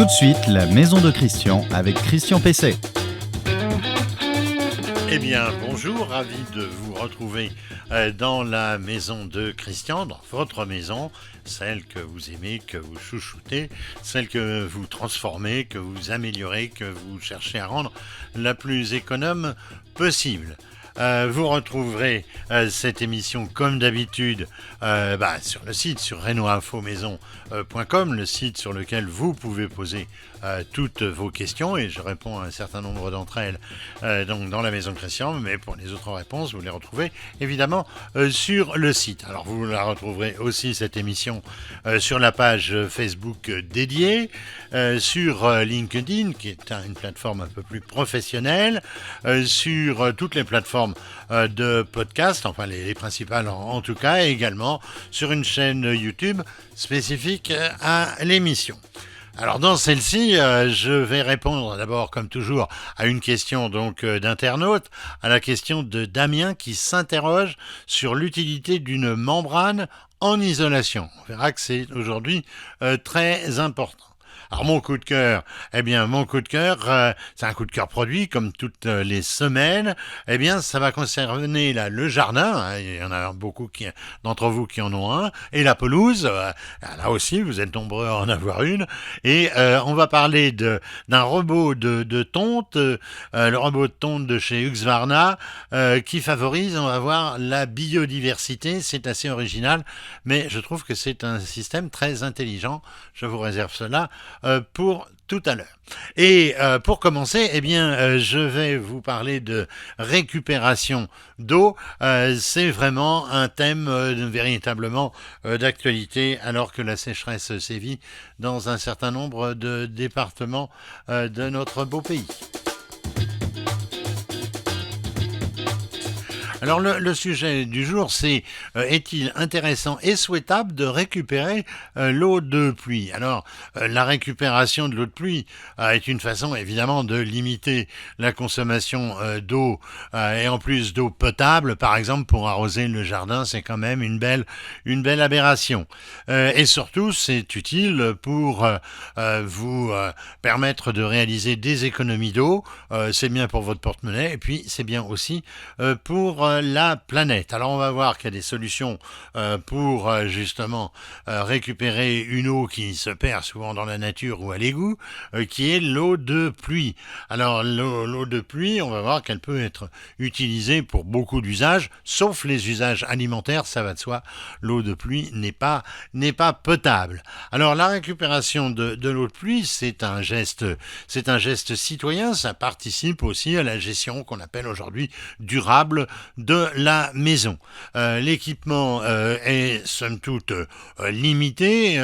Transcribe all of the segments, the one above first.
Tout de suite, la maison de Christian avec Christian Pesset. Eh bien, bonjour, ravi de vous retrouver dans la maison de Christian, dans votre maison, celle que vous aimez, que vous chouchoutez, celle que vous transformez, que vous améliorez, que vous cherchez à rendre la plus économe possible. Vous retrouverez cette émission comme d'habitude sur le site, sur renoinfomaison.com, le site sur lequel vous pouvez poser toutes vos questions et je réponds à un certain nombre d'entre elles donc dans la maison Christian, mais pour les autres réponses, vous les retrouvez évidemment sur le site. Alors vous la retrouverez aussi cette émission sur la page Facebook dédiée, sur LinkedIn qui est une plateforme un peu plus professionnelle, sur toutes les plateformes de podcast, enfin les principales en tout cas, et également sur une chaîne YouTube spécifique à l'émission. Alors dans celle-ci, je vais répondre d'abord comme toujours à une question donc d'internaute, à la question de Damien qui s'interroge sur l'utilité d'une membrane en isolation. On verra que c'est aujourd'hui très important. Alors mon coup de cœur, c'est un coup de cœur produit comme toutes les semaines. Ça va concerner le jardin. Il y en a beaucoup d'entre vous qui en ont un, et la pelouse. Là aussi, vous êtes nombreux à en avoir une. Et on va parler d'un robot de tonte, le robot de tonte de chez Husqvarna, qui favorise, on va voir, la biodiversité. C'est assez original, mais je trouve que c'est un système très intelligent. Je vous réserve cela pour tout à l'heure. Et pour commencer, je vais vous parler de récupération d'eau. C'est vraiment un thème véritablement d'actualité alors que la sécheresse sévit dans un certain nombre de départements de notre beau pays. Alors le sujet du jour, c'est est-il intéressant et souhaitable de récupérer l'eau de pluie? Alors la récupération de l'eau de pluie est une façon évidemment de limiter la consommation d'eau et en plus d'eau potable, par exemple pour arroser le jardin, c'est quand même une belle aberration. Et surtout, c'est utile pour vous permettre de réaliser des économies d'eau. C'est bien pour votre porte-monnaie et puis c'est bien aussi pour la planète. Alors on va voir qu'il y a des solutions pour justement récupérer une eau qui se perd souvent dans la nature ou à l'égout, qui est l'eau de pluie. Alors l'eau de pluie, on va voir qu'elle peut être utilisée pour beaucoup d'usages, sauf les usages alimentaires, ça va de soi. L'eau de pluie n'est pas potable. Alors la récupération de l'eau de pluie, c'est un geste citoyen, ça participe aussi à la gestion qu'on appelle aujourd'hui durable de la maison. L'équipement est somme toute limité,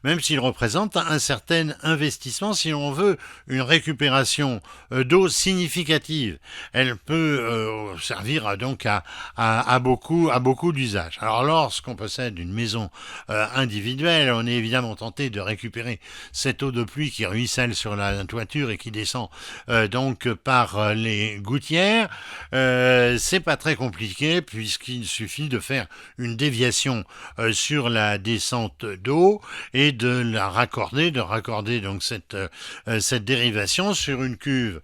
même s'il représente un certain investissement si on veut une récupération d'eau significative. Elle peut servir donc à beaucoup d'usages. Alors lorsqu'on possède une maison individuelle, on est évidemment tenté de récupérer cette eau de pluie qui ruisselle sur la toiture et qui descend donc par les gouttières. C'est pas très compliqué puisqu'il suffit de faire une déviation sur la descente d'eau et de raccorder donc cette dérivation sur une cuve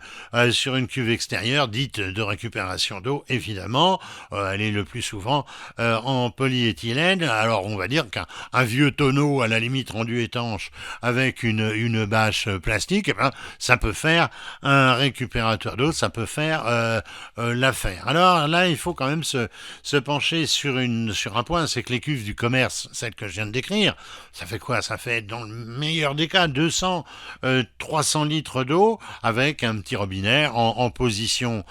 extérieure dite de récupération d'eau. Évidemment, elle est le plus souvent en polyéthylène. Alors on va dire qu'un vieux tonneau à la limite rendu étanche avec une bâche plastique, ça peut faire un récupérateur d'eau, ça peut faire l'affaire. Alors là, il faut quand même se pencher sur un point, c'est que les cuves du commerce, celles que je viens de décrire, ça fait quoi? Ça fait dans le meilleur des cas 200, 300 litres d'eau avec un petit robinet en position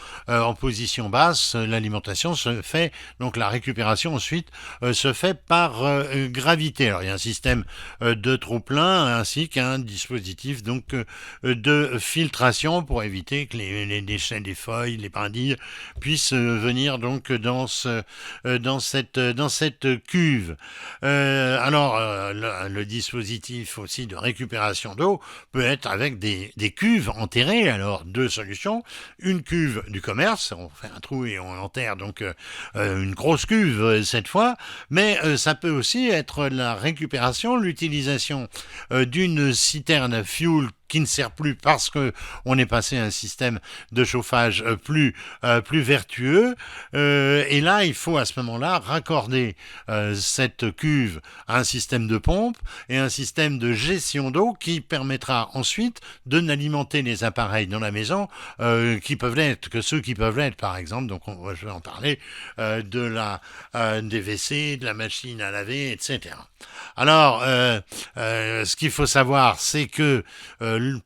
basse. L'alimentation se fait, donc la récupération ensuite se fait par gravité. Alors il y a un système de trop-plein ainsi qu'un dispositif donc de filtration pour éviter que les déchets des feuilles, les brindilles puissent venir maintenir donc dans cette cuve. Le dispositif aussi de récupération d'eau peut être avec des cuves enterrées. Alors, deux solutions. Une cuve du commerce, on fait un trou et on enterre donc une grosse cuve cette fois, mais ça peut aussi être la récupération, l'utilisation d'une citerne à fuel qui ne sert plus parce que on est passé à un système de chauffage plus vertueux. Et là, il faut à ce moment-là raccorder cette cuve à un système de pompe et un système de gestion d'eau qui permettra ensuite de n'alimenter les appareils dans la maison qui peuvent l'être, que ceux qui peuvent l'être, par exemple. Donc, je vais en parler des WC, de la machine à laver, etc. Alors, ce qu'il faut savoir, c'est que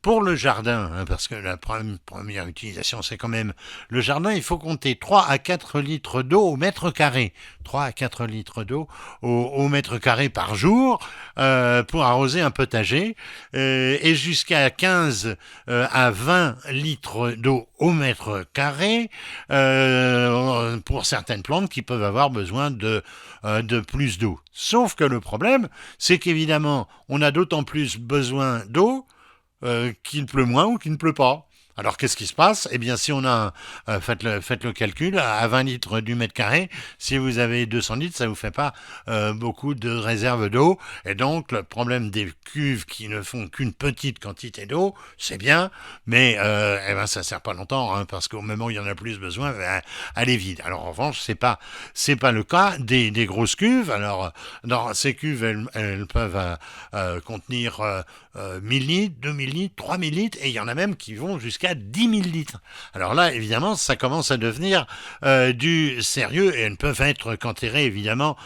pour le jardin, parce que la première utilisation, c'est quand même le jardin, il faut compter 3 à 4 litres d'eau au mètre carré. 3 à 4 litres d'eau au mètre carré par jour pour arroser un potager et jusqu'à 15 à 20 litres d'eau au mètre carré pour certaines plantes qui peuvent avoir besoin de plus d'eau. Sauf que le problème, c'est qu'évidemment, on a d'autant plus besoin d'eau qu'il pleut moins ou qu'il ne pleut pas. Alors qu'est-ce qui se passe? Eh bien, si on a, faites le calcul, à 20 litres du mètre carré, si vous avez 200 litres, ça vous fait pas beaucoup de réserve d'eau. Et donc, le problème des cuves qui ne font qu'une petite quantité d'eau, c'est bien, mais ça sert pas longtemps, hein, parce qu'au moment où il y en a plus besoin, elle est vide. Alors en revanche, c'est pas le cas des grosses cuves. Alors, dans ces cuves, elles peuvent contenir 1000 litres, 2000 litres, 3000 litres, et il y en a même qui vont jusqu'à 10 000 litres. Alors là, évidemment, ça commence à devenir du sérieux, et elles ne peuvent être qu'enterrées, évidemment,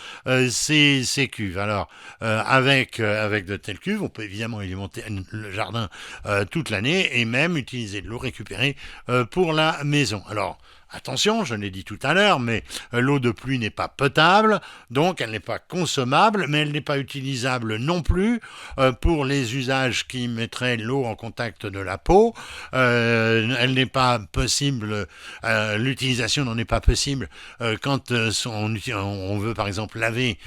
ces cuves. Alors, avec de telles cuves, on peut évidemment alimenter le jardin toute l'année, et même utiliser de l'eau récupérée pour la maison. Alors, attention, je l'ai dit tout à l'heure, mais l'eau de pluie n'est pas potable, donc elle n'est pas consommable, mais elle n'est pas utilisable non plus pour les usages qui mettraient l'eau en contact de la peau. Elle n'est pas possible, l'utilisation n'en est pas possible quand on veut par exemple laver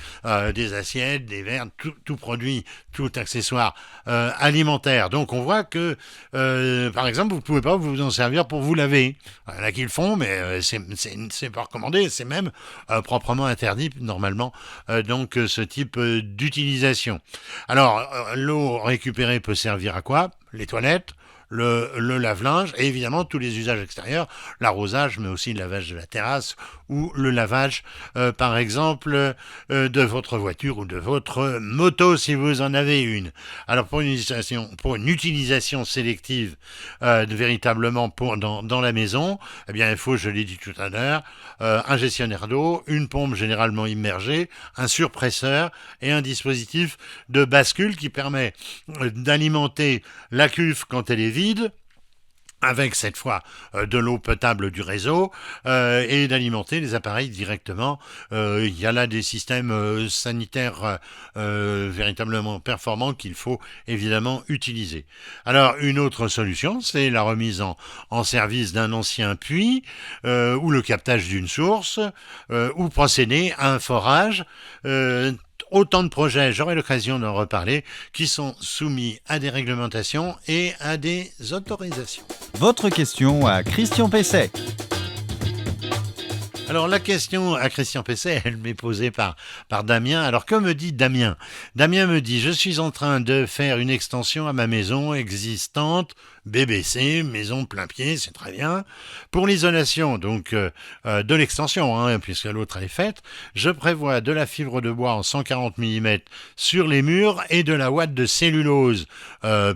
des assiettes, des verres, tout produit, tout accessoire alimentaire. Donc on voit que, par exemple, vous ne pouvez pas vous en servir pour vous laver. Il y en a qui le font, mais c'est pas recommandé, c'est même proprement interdit normalement donc ce type d'utilisation. Alors l'eau récupérée peut servir à quoi? Les toilettes, le lave-linge et évidemment tous les usages extérieurs, l'arrosage mais aussi le lavage de la terrasse ou le lavage par exemple de votre voiture ou de votre moto si vous en avez une. Alors pour une utilisation sélective véritablement dans la maison, eh bien il faut, je l'ai dit tout à l'heure, un gestionnaire d'eau, une pompe généralement immergée, un surpresseur et un dispositif de bascule qui permet d'alimenter la cuve quand elle est vide, avec cette fois de l'eau potable du réseau et d'alimenter les appareils directement. Il y a là des systèmes sanitaires véritablement performants qu'il faut évidemment utiliser. Alors une autre solution, c'est la remise en service d'un ancien puits ou le captage d'une source ou procéder à un forage. Autant de projets, j'aurai l'occasion d'en reparler, qui sont soumis à des réglementations et à des autorisations. Votre question à Christian Pesset. Alors la question à Christian Pesset, elle m'est posée par Damien. Alors que me dit Damien? Damien me dit: je suis en train de faire une extension à ma maison existante, BBC, maison plein pied, c'est très bien. Pour l'isolation donc de l'extension, puisque l'autre elle est faite, je prévois de la fibre de bois en 140 mm sur les murs et de la ouate de cellulose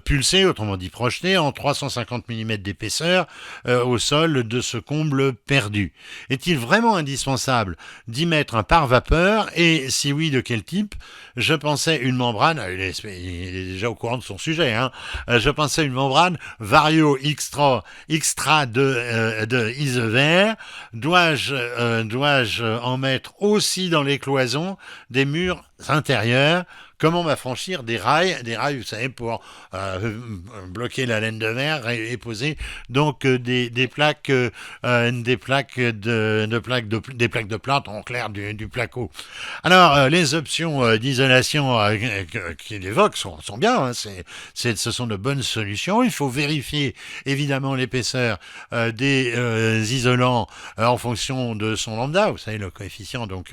pulsée, autrement dit projetée, en 350 mm d'épaisseur au sol de ce comble perdu. Est-il vraiment indispensable d'y mettre un pare-vapeur et si oui, de quel type? Je pensais une membrane, il est déjà au courant de son sujet, je pensais une membrane Vario extra de Isever. Dois-je en mettre aussi dans les cloisons des murs intérieurs comment m'affranchir des rails, vous savez, pour bloquer la laine de verre et poser donc des plaques, des plaques de plâtre, en clair du placo. Alors, les options d'isolation qu'il évoque sont bien, hein, ce sont de bonnes solutions. Il faut vérifier évidemment l'épaisseur des isolants en fonction de son lambda, vous savez, le coefficient donc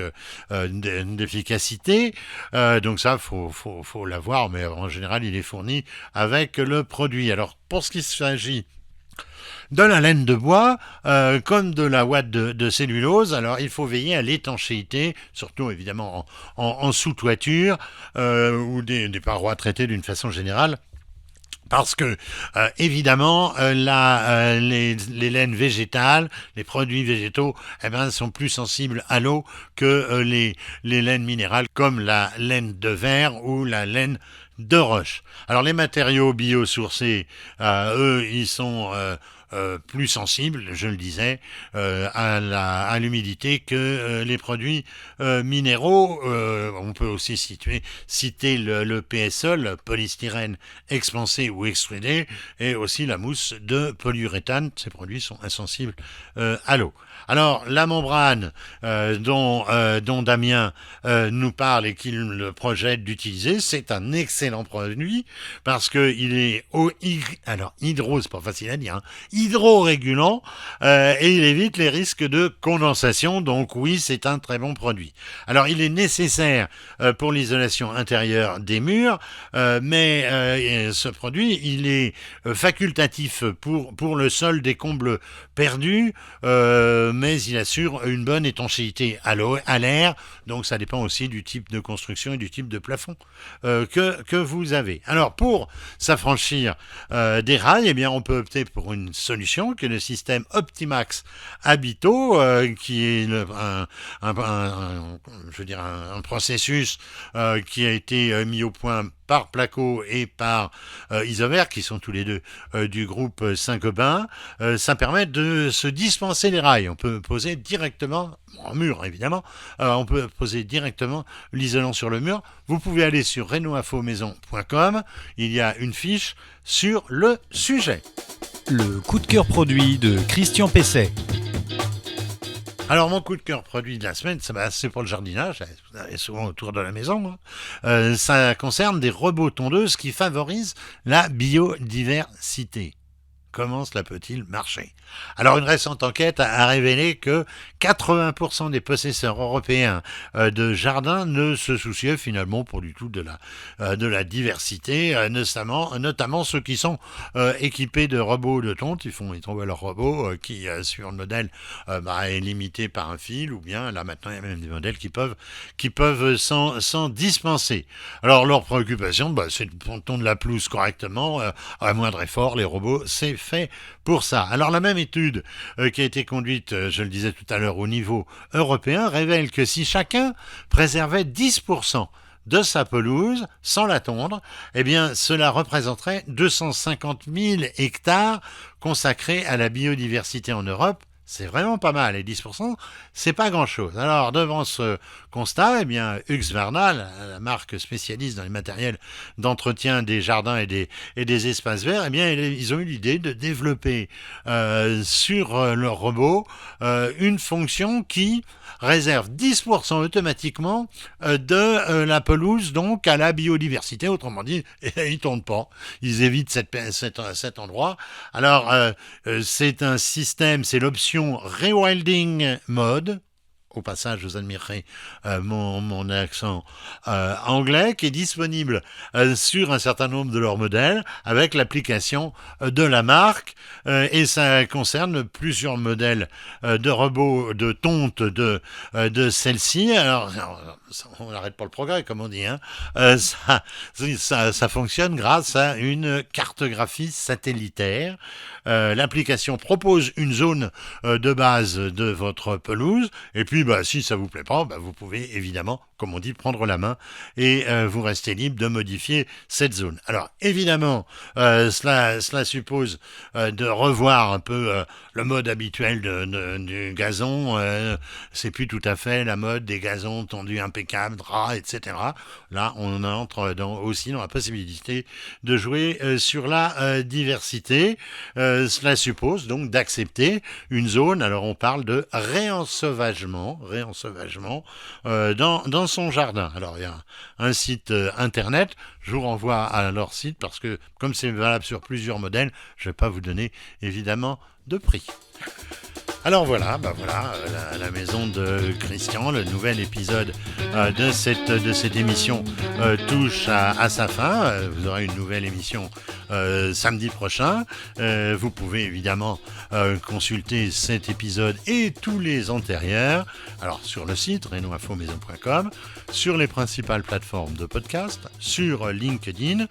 d'efficacité. Donc ça, faut l'avoir, mais en général, il est fourni avec le produit. Alors, pour ce qui s'agit de la laine de bois, comme de la ouate de cellulose, alors il faut veiller à l'étanchéité, surtout évidemment en sous-toiture ou des parois traitées d'une façon générale. Parce que, évidemment, les laines végétales, les produits végétaux, sont plus sensibles à l'eau que les laines minérales, comme la laine de verre ou la laine de roche. Alors, les matériaux biosourcés, eux, ils sont plus sensibles, je le disais, à l'humidité que les produits minéraux. On peut aussi citer le PSE, le polystyrène expansé ou extrudé, et aussi la mousse de polyuréthane. Ces produits sont insensibles à l'eau. Alors, la membrane dont Damien nous parle et qu'il projette d'utiliser, c'est un excellent produit parce qu'il est hydro, c'est pas facile à dire, hein, hydrorégulant et il évite les risques de condensation. Donc oui, c'est un très bon produit. Alors, il est nécessaire pour l'isolation intérieure des murs, mais ce produit, il est facultatif pour le sol des combles perdus, mais il assure une bonne étanchéité à l'air, donc ça dépend aussi du type de construction et du type de plafond que vous avez. Alors pour s'affranchir des rails, eh bien on peut opter pour une solution qui est le système Optimax Habito, qui est un processus qui a été mis au point par Placo et par Isover, qui sont tous les deux du groupe Saint-Gobain. Ça permet de se dispenser les rails. On peut poser directement, en mur évidemment, on peut poser directement l'isolant sur le mur. Vous pouvez aller sur renoinfomaison.com, il y a une fiche sur le sujet. Le coup de cœur produit de Christian Pesset. Alors, mon coup de cœur produit de la semaine, c'est pour le jardinage, souvent autour de la maison. Hein. Ça concerne des robots tondeuses qui favorisent la biodiversité. Comment cela peut-il marcher? Alors, une récente enquête a révélé que 80% des possesseurs européens de jardins ne se souciaient finalement pas du tout de la diversité, notamment ceux qui sont équipés de robots de tonte. Ils tombent leur robot qui, sur le modèle, est limité par un fil, ou bien là maintenant il y a même des modèles qui peuvent s'en dispenser. Alors, leur préoccupation, c'est de tondre la pelouse correctement, à moindre effort. Les robots, c'est fait pour ça. Alors la même étude qui a été conduite, je le disais tout à l'heure, au niveau européen, révèle que si chacun préservait 10% de sa pelouse sans la tondre, eh bien cela représenterait 250 000 hectares consacrés à la biodiversité en Europe. C'est vraiment pas mal, et 10%, c'est pas grand-chose. Alors, devant ce constat, eh bien, Husqvarna, la marque spécialiste dans les matériels d'entretien des jardins et des espaces verts, eh bien, ils ont eu l'idée de développer sur leur robot une fonction qui réserve 10% automatiquement de la pelouse, donc à la biodiversité. Autrement dit, ils ne tournent pas. Ils évitent cet endroit. Alors, c'est un système, c'est l'option Rewilding Mode. Au passage, vous admirerez mon accent anglais, qui est disponible sur un certain nombre de leurs modèles avec l'application de la marque, et ça concerne plusieurs modèles de robots de tonte de celle-ci. Alors, on n'arrête pas le progrès, comme on dit. Hein. Ça fonctionne grâce à une cartographie satellitaire. L'application propose une zone de base de votre pelouse, et puis si ça vous plaît pas, vous pouvez évidemment, comme on dit, prendre la main et vous restez libre de modifier cette zone. Alors évidemment, cela suppose de revoir un peu le mode habituel du gazon. C'est plus tout à fait la mode des gazons tondus impeccables, draps, etc. Là, on entre aussi dans la possibilité de jouer sur la diversité. Cela suppose donc d'accepter une zone. Alors on parle de réensauvagement dans son jardin. Alors il y a un site internet, je vous renvoie à leur site parce que comme c'est valable sur plusieurs modèles, je ne vais pas vous donner évidemment de prix. Alors voilà, la maison de Christian, le nouvel épisode de cette émission touche à sa fin. Vous aurez une nouvelle émission samedi prochain. Vous pouvez évidemment consulter cet épisode et tous les antérieurs. Alors sur le site renoinfomaison.com, sur les principales plateformes de podcast, sur LinkedIn,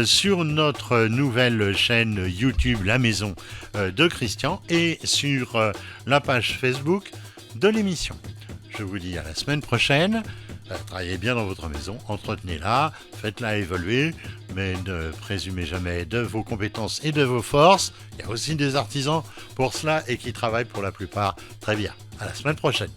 sur notre nouvelle chaîne YouTube La Maison de Christian et sur la page Facebook de l'émission. Je vous dis à la semaine prochaine. Travaillez bien dans votre maison, entretenez-la, faites-la évoluer, mais ne présumez jamais de vos compétences et de vos forces. Il y a aussi des artisans pour cela et qui travaillent pour la plupart très bien. À la semaine prochaine.